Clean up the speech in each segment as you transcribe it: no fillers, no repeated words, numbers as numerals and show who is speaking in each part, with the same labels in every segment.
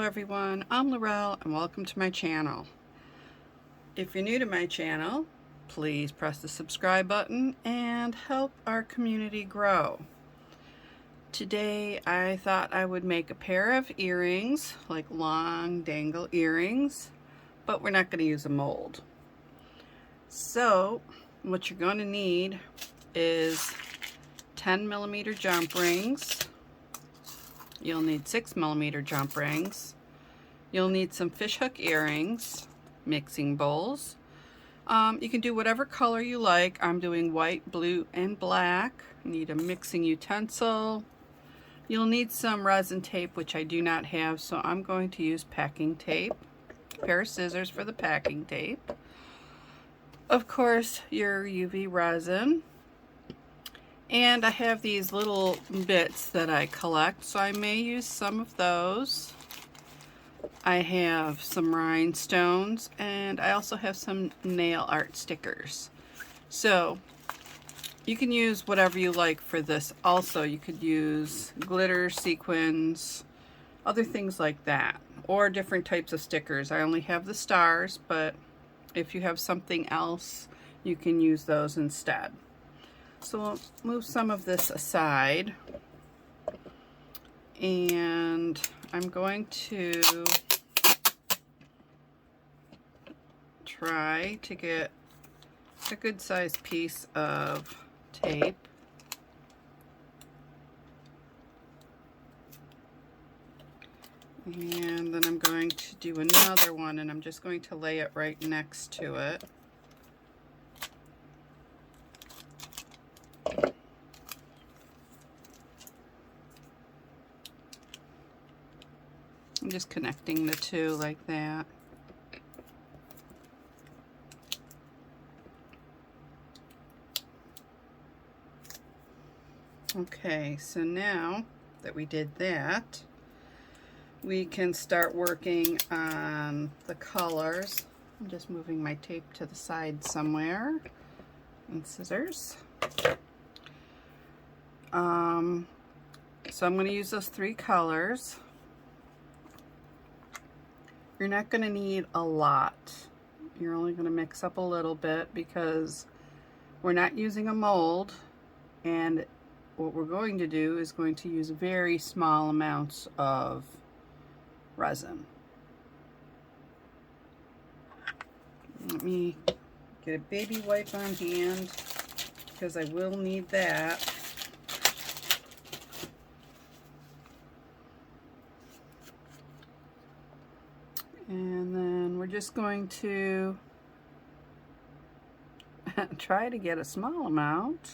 Speaker 1: everyone, I'm Laurel and welcome to my channel. If you're new to my channel, please press the subscribe button and help our community grow. Today I thought I would make a pair of earrings, like long dangle earrings, but we're not going to use a mold. So what you're going to need is 10mm jump rings. You'll need 6mm jump rings. You'll need some fishhook earrings, mixing bowls. You can do whatever color you like. I'm doing white, blue, and black. You need a mixing utensil. You'll need some resin tape, which I do not have, so I'm going to use packing tape. A pair of scissors for the packing tape. Of course, your UV resin. And I have these little bits that I collect, so I may use some of those. I have some rhinestones, and I also have some nail art stickers. So you can use whatever you like for this. Also, you could use glitter, sequins, other things like that, or different types of stickers. I only have the stars, but if you have something else, you can use those instead. So we'll move some of this aside, and I'm going to try to get a good sized piece of tape. And then I'm going to do another one, and I'm just going to lay it right next to it. I'm just connecting the two like that. Okay, so now that we did that, we can start working on the colors. I'm just moving my tape to the side somewhere, and scissors. So I'm going to use those 3 colors. You're not going to need a lot. You're only going to mix up a little bit because we're not using a mold, and what we're going to do is going to use very small amounts of resin. Let me get a baby wipe on hand because I will need that. And then we're just going to try to get a small amount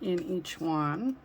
Speaker 1: in each one.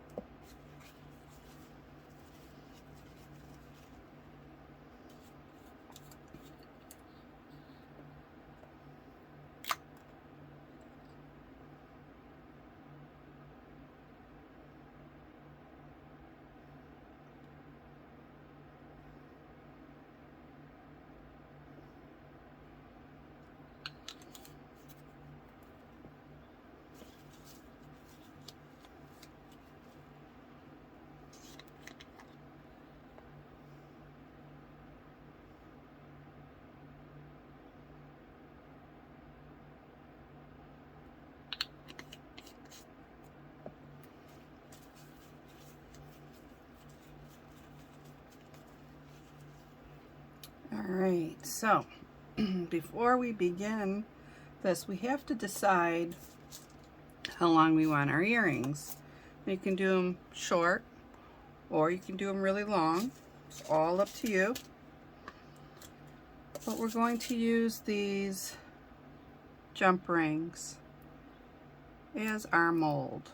Speaker 1: Alright, so before we begin this, we have to decide how long we want our earrings. You can do them short, or you can do them really long. It's all up to you. But we're going to use these jump rings as our mold.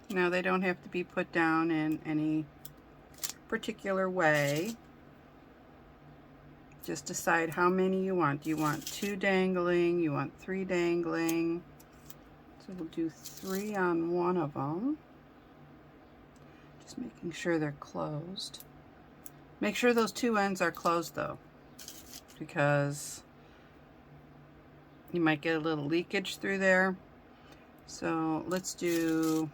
Speaker 1: Now, they don't have to be put down in any particular way. Just decide how many you want. Do you want 2 dangling? You want 3 dangling? So we'll do 3 on one of them. Just making sure they're closed. Make sure those 2 ends are closed though, because you might get a little leakage through there. So let's do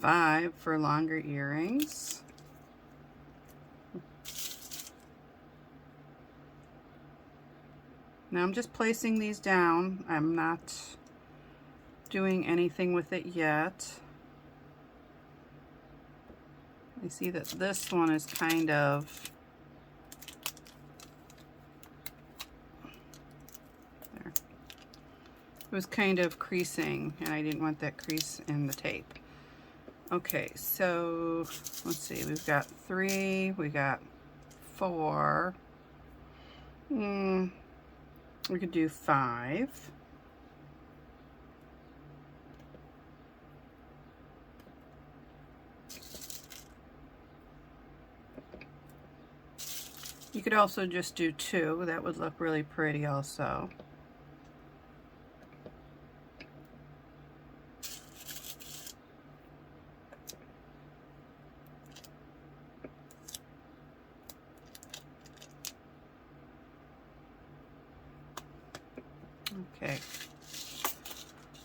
Speaker 1: 5 for longer earrings. Now I'm just placing these down. I'm not doing anything with it yet. I see that this one is kind of there. It was kind of creasing, and I didn't want that crease in the tape. Okay, so let's see. We've got 3. We got 4. We could do 5. You could also just do 2. That would look really pretty also. Okay.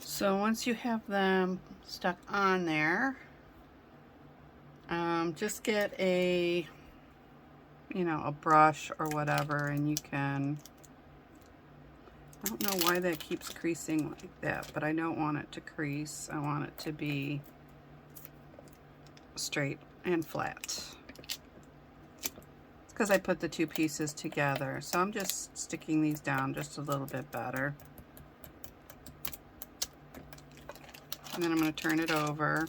Speaker 1: So once you have them stuck on there, just get a a brush or whatever, and you can, I don't know why that keeps creasing like that, but I don't want it to crease. I want it to be straight and flat. It's because I put the 2 pieces together. So I'm just sticking these down just a little bit better. And then I'm going to turn it over.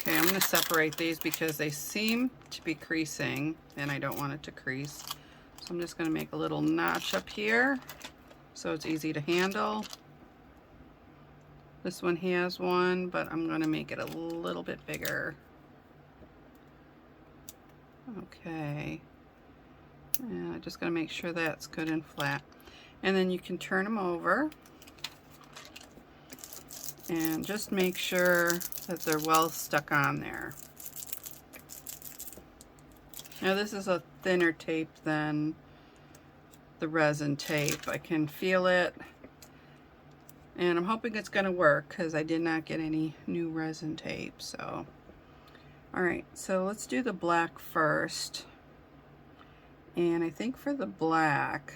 Speaker 1: Okay, I'm going to separate these because they seem to be creasing and I don't want it to crease. So I'm just going to make a little notch up here so it's easy to handle. This one has one, but I'm going to make it a little bit bigger. Okay. And I'm just going to make sure that's good and flat. And then you can turn them over. And just make sure that they're well stuck on there. Now this is a thinner tape than the resin tape. I can feel it. And I'm hoping it's going to work because I did not get any new resin tape. So, alright, so let's do the black first. And I think for the black,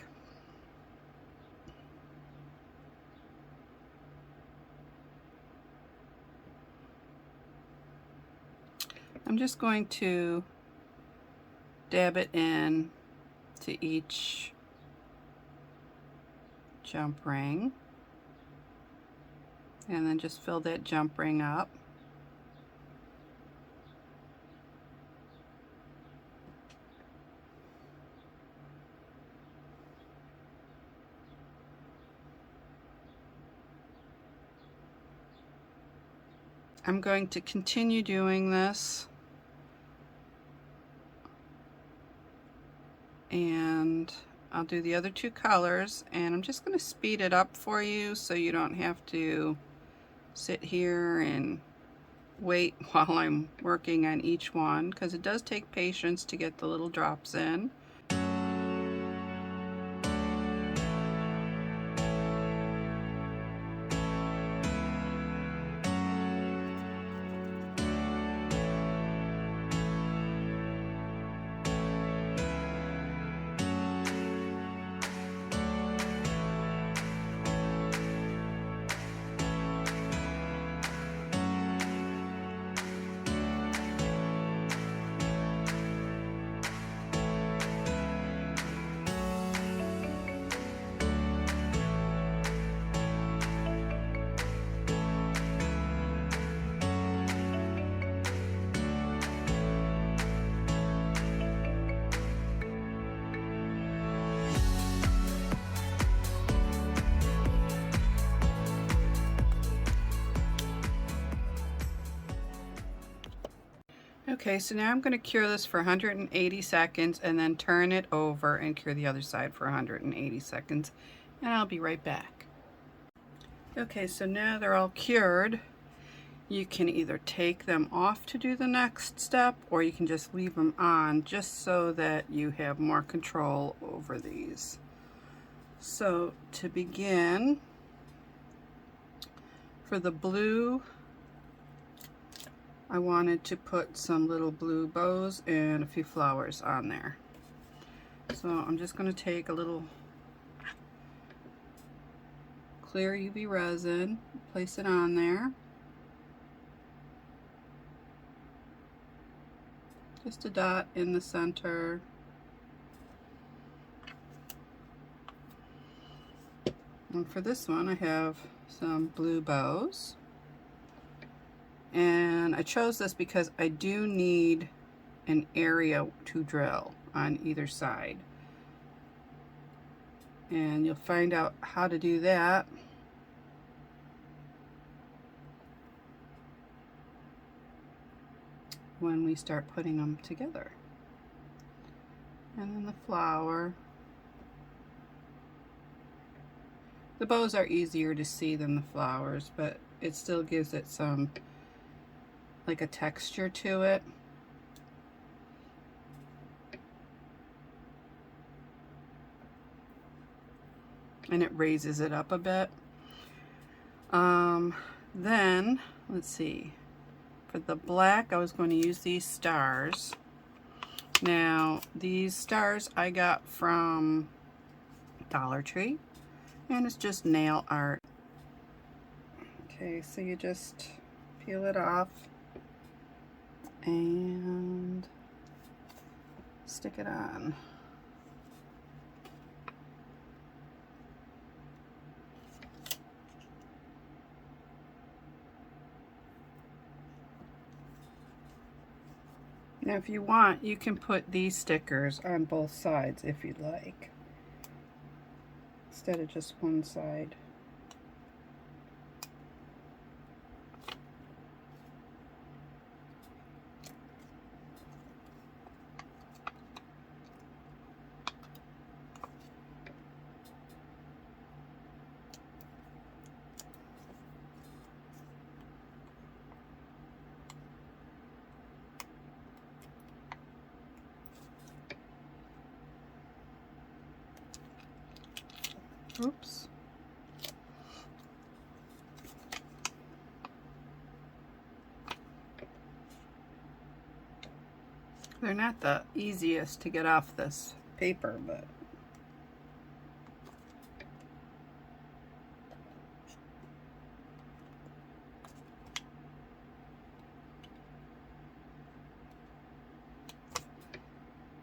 Speaker 1: I'm just going to dab it in to each jump ring, and then just fill that jump ring up. I'm going to continue doing this, and I'll do the other 2 colors, and I'm just going to speed it up for you so you don't have to sit here and wait while I'm working on each one, because it does take patience to get the little drops in. Okay, so now I'm going to cure this for 180 seconds and then turn it over and cure the other side for 180 seconds, and I'll be right back. Okay, so now they're all cured, You can either take them off to do the next step, or you can just leave them on just so that you have more control over these. So to begin, for the blue, I wanted to put some little blue bows and a few flowers on there. So I'm just going to take a little clear UV resin, place it on there. Just a dot in the center. And for this one, I have some blue bows. And I chose this because I do need an area to drill on either side. And you'll find out how to do that when we start putting them together. And then the flower. The bows are easier to see than the flowers, but it still gives it some, like a texture to it. And it raises it up a bit. Then, let's see. For the black, I was going to use these stars. Now, these stars I got from Dollar Tree, and it's just nail art. Okay, so you just peel it off and stick it on. Now if you want, you can put these stickers on both sides if you'd like, instead of just one side. Oops. They're not the easiest to get off this paper, but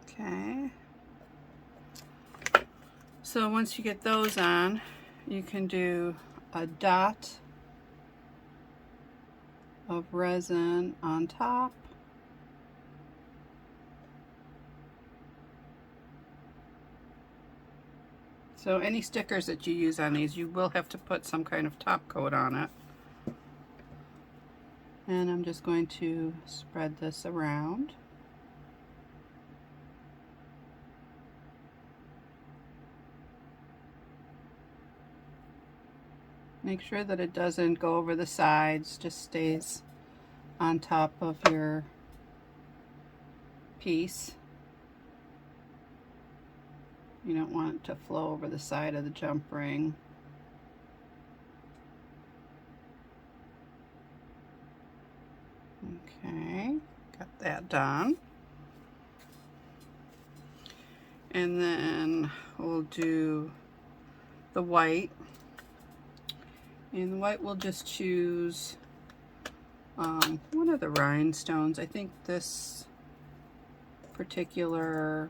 Speaker 1: okay. So once you get those on, you can do a dot of resin on top. So any stickers that you use on these, you will have to put some kind of top coat on it. And I'm just going to spread this around. Make sure that it doesn't go over the sides, just stays on top of your piece. You don't want it to flow over the side of the jump ring. Okay, got that done. And then we'll do the white. And the white we'll just choose one of the rhinestones. I think this particular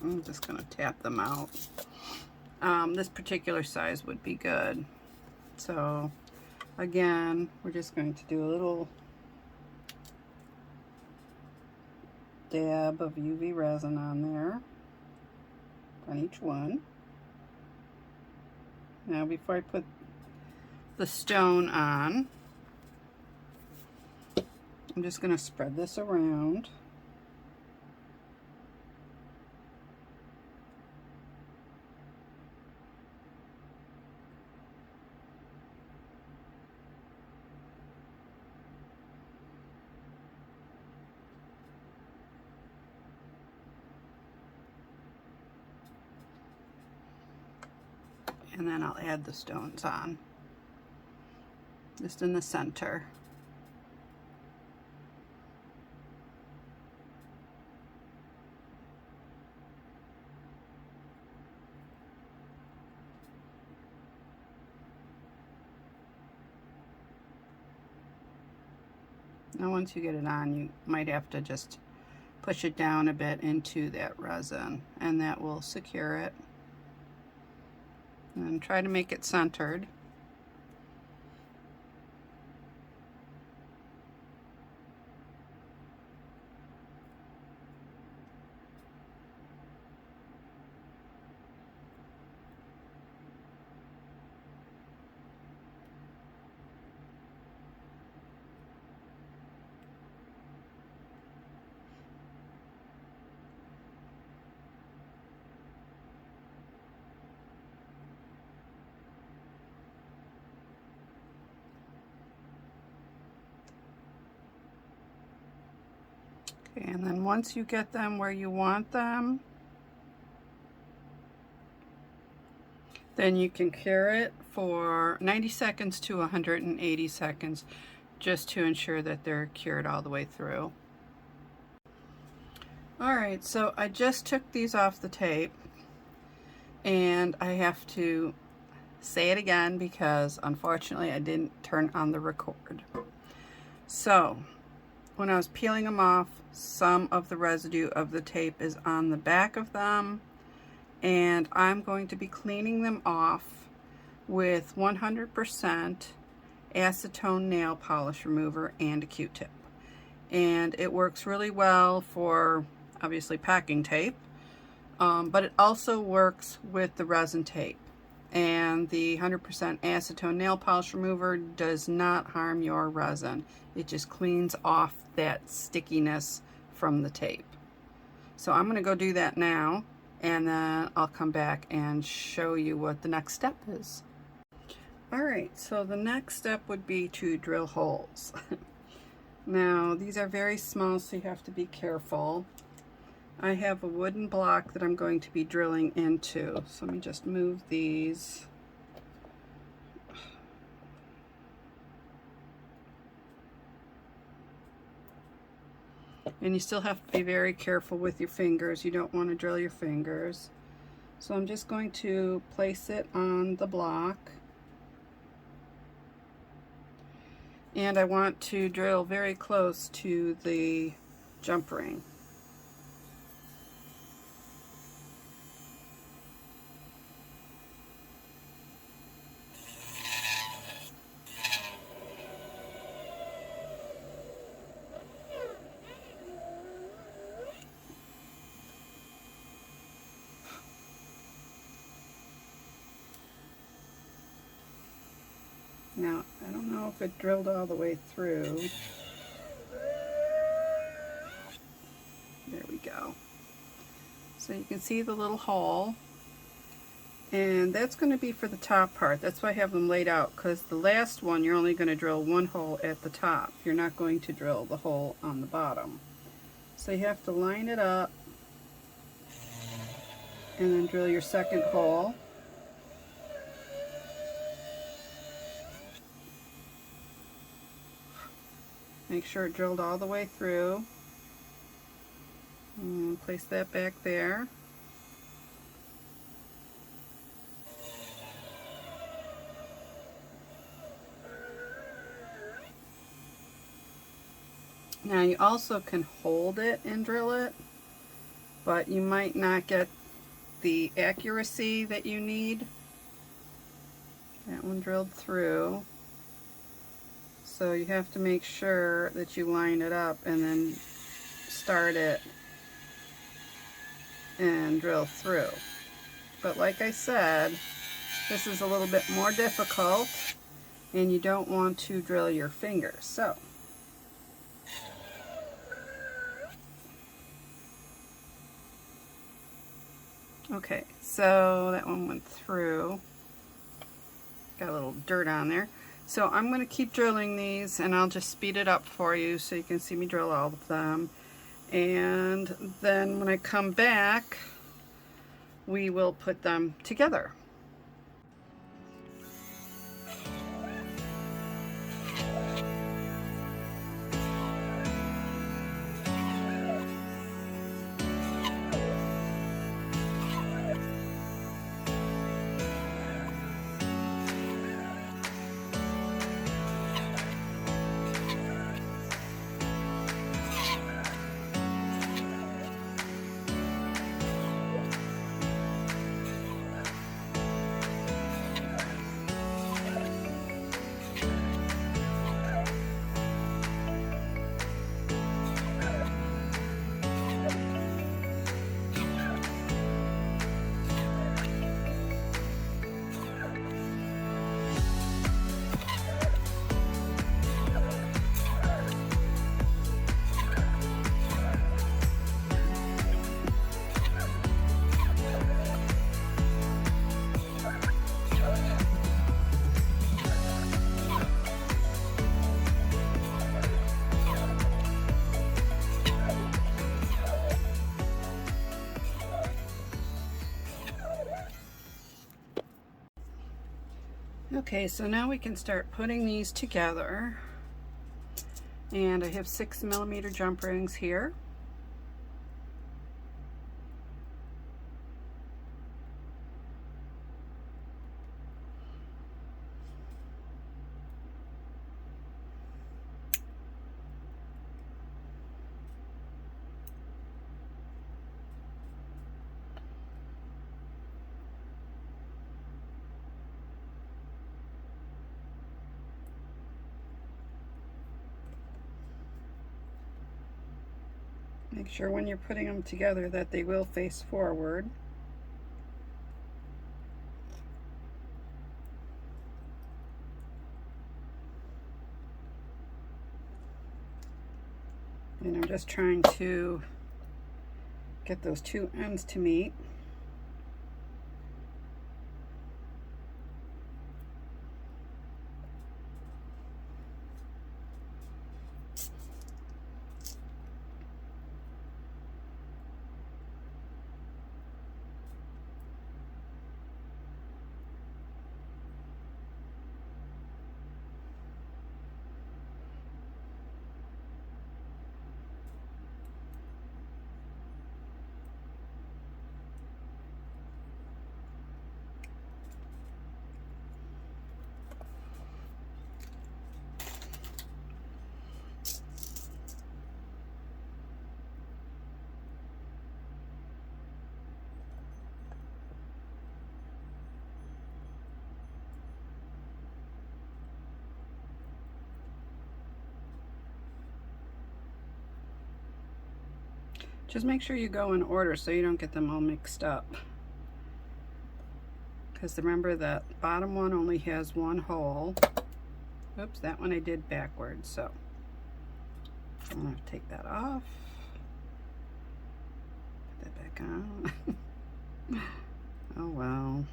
Speaker 1: I'm just going to tap them out. This particular size would be good. So again, we're just going to do a little dab of UV resin on there, on each one. Now before I put the stone on, I'm just going to spread this around. And then I'll add the stones on, just in the center. Now once you get it on, you might have to just push it down a bit into that resin, and that will secure it. And try to make it centered. Okay, and then once you get them where you want them, then you can cure it for 90 seconds to 180 seconds, just to ensure that they're cured all the way through. Alright, so I just took these off the tape, and I have to say it again because unfortunately I didn't turn on the record. So when I was peeling them off, some of the residue of the tape is on the back of them, and I'm going to be cleaning them off with 100% acetone nail polish remover and a Q-tip. And it works really well for obviously packing tape, but it also works with the resin tape. And the 100% acetone nail polish remover does not harm your resin. It just cleans off that stickiness from the tape. So I'm going to go do that now, and then I'll come back and show you what the next step is. Alright, so the next step would be to drill holes. Now these are very small, so you have to be careful. I have a wooden block that I'm going to be drilling into. So let me just move these. And you still have to be very careful with your fingers. You don't want to drill your fingers. So I'm just going to place it on the block. And I want to drill very close to the jump ring. Now, I don't know if it drilled all the way through. There we go. So you can see the little hole. And that's going to be for the top part. That's why I have them laid out, because the last one you're only going to drill one hole at the top. You're not going to drill the hole on the bottom. So you have to line it up and then drill your second hole. Make sure it drilled all the way through. And place that back there. Now you also can hold it and drill it, but you might not get the accuracy that you need. That one drilled through. So you have to make sure that you line it up and then start it and drill through. But like I said, this is a little bit more difficult, and you don't want to drill your fingers. So okay, so that one went through. Got a little dirt on there. So I'm going to keep drilling these, and I'll just speed it up for you so you can see me drill all of them. And then when I come back, we will put them together. Okay, so now we can start putting these together. And I have 6mm jump rings here. Make sure when you're putting them together that they will face forward. And I'm just trying to get those two ends to meet. Just make sure you go in order so you don't get them all mixed up. Because remember that bottom one only has one hole. Oops, that one I did backwards, so I'm going to take that off. Put that back on. Oh well.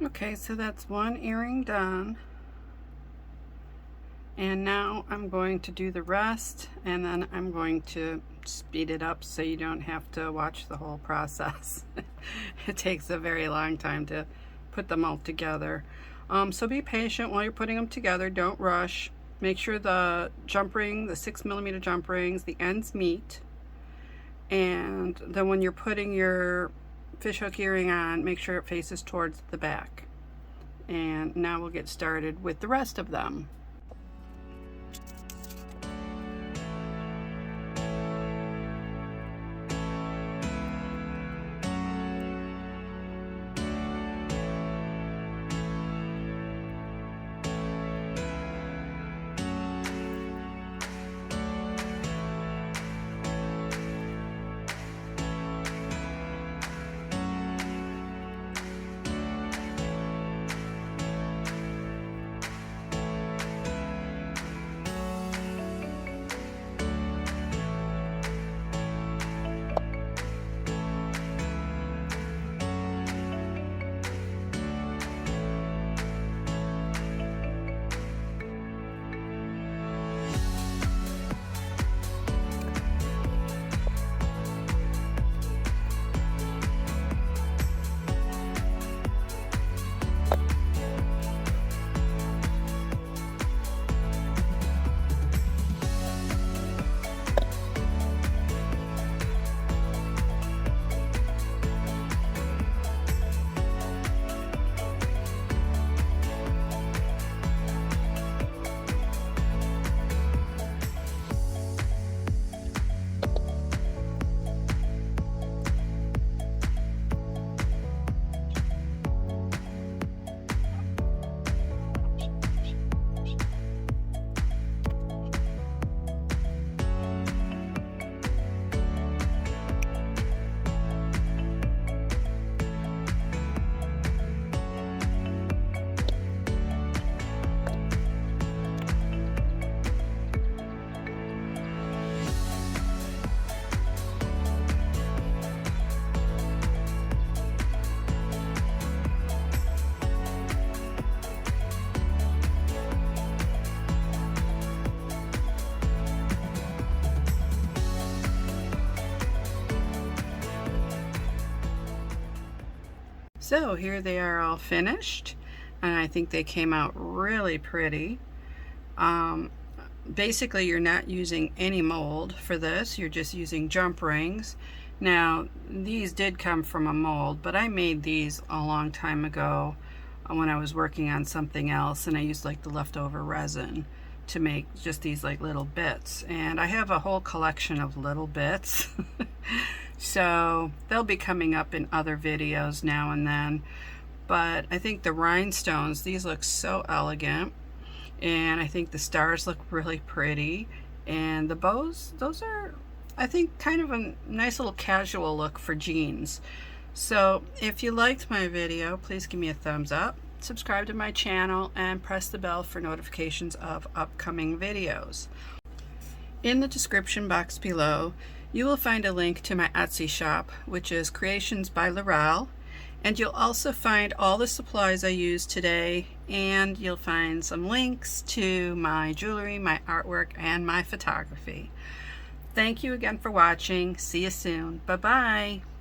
Speaker 1: Okay, so that's one earring done. And now I'm going to do the rest, and then I'm going to speed it up so you don't have to watch the whole process. It takes a very long time to put them all together. So be patient while you're putting them together. Don't rush. Make sure the jump ring, the 6mm jump rings, the ends meet. And then when you're putting your fishhook earring on, make sure it faces towards the back. And now we'll get started with the rest of them. So here they are all finished, and I think they came out really pretty. Basically, you're not using any mold for this, you're just using jump rings. Now, these did come from a mold, but I made these a long time ago when I was working on something else, and I used like the leftover resin to make just these like little bits. And I have a whole collection of little bits. So they'll be coming up in other videos now and then. But I think the rhinestones, these look so elegant. And I think the stars look really pretty. And the bows, those are, I think, kind of a nice little casual look for jeans. So if you liked my video, please give me a thumbs up, subscribe to my channel, and press the bell for notifications of upcoming videos. In the description box below, you will find a link to my Etsy shop, which is Creations by Laurel, and you'll also find all the supplies I used today, and you'll find some links to my jewelry, my artwork, and my photography. Thank you again for watching. See you soon. Bye-bye.